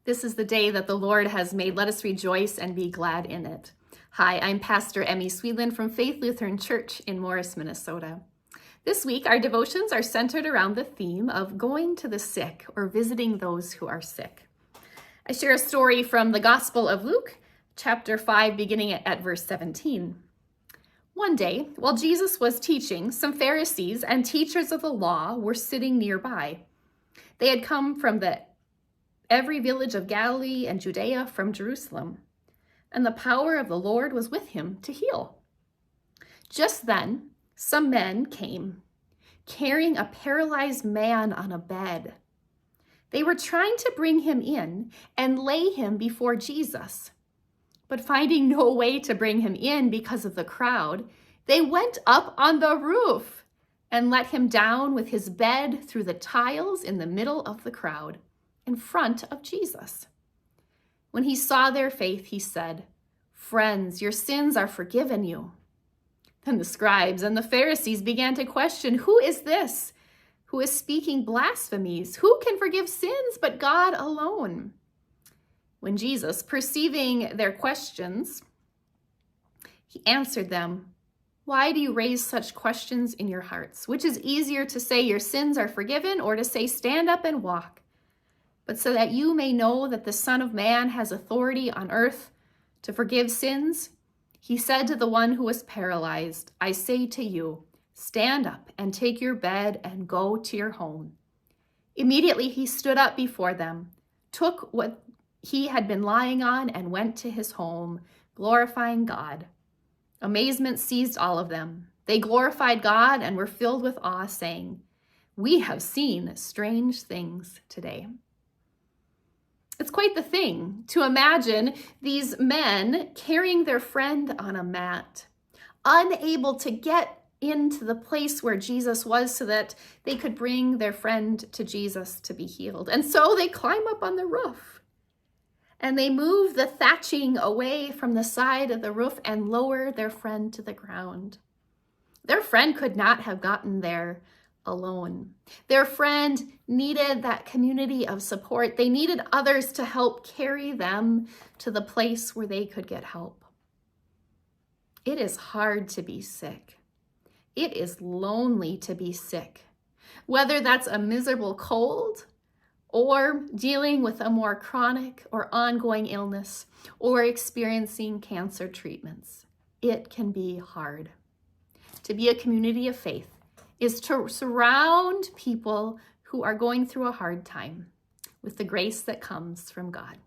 This is the day that the Lord has made. Let us rejoice and be glad in it. Hi, I'm Pastor Emmy Swedlin from Faith Lutheran Church in Morris, Minnesota. This week, our devotions are centered around the theme of going to the sick or visiting those who are sick. I share a story from the Gospel of Luke, chapter 5, beginning at verse 17. One day, while Jesus was teaching, some Pharisees and teachers of the law were sitting nearby. They had come from every village of Galilee and Judea from Jerusalem, and the power of the Lord was with him to heal. Just then, some men came, carrying a paralyzed man on a bed. They were trying to bring him in and lay him before Jesus. But finding no way to bring him in because of the crowd, they went up on the roof and let him down with his bed through the tiles in the middle of the crowd, in front of Jesus. When he saw their faith, he said, "Friends, your sins are forgiven you." Then the scribes and the Pharisees began to question, "Who is this who is speaking blasphemies? Who can forgive sins but God alone?" When Jesus, perceiving their questions, he answered them, "Why do you raise such questions in your hearts? Which is easier to say your sins are forgiven or to say stand up and walk? But so that you may know that the Son of Man has authority on earth to forgive sins," he said to the one who was paralyzed, "I say to you, stand up and take your bed and go to your home." Immediately he stood up before them, took what he had been lying on, and went to his home, glorifying God. Amazement seized all of them. They glorified God and were filled with awe, saying, "We have seen strange things today." It's quite the thing to imagine these men carrying their friend on a mat, unable to get into the place where Jesus was so that they could bring their friend to Jesus to be healed. And so they climb up on the roof and they move the thatching away from the side of the roof and lower their friend to the ground. Their friend could not have gotten there alone. Their friend needed that community of support. They needed others to help carry them to the place where they could get help. It is hard to be sick. It is lonely to be sick, whether that's a miserable cold or dealing with a more chronic or ongoing illness or experiencing cancer treatments. It can be hard. To be a community of faith is to surround people who are going through a hard time with the grace that comes from God.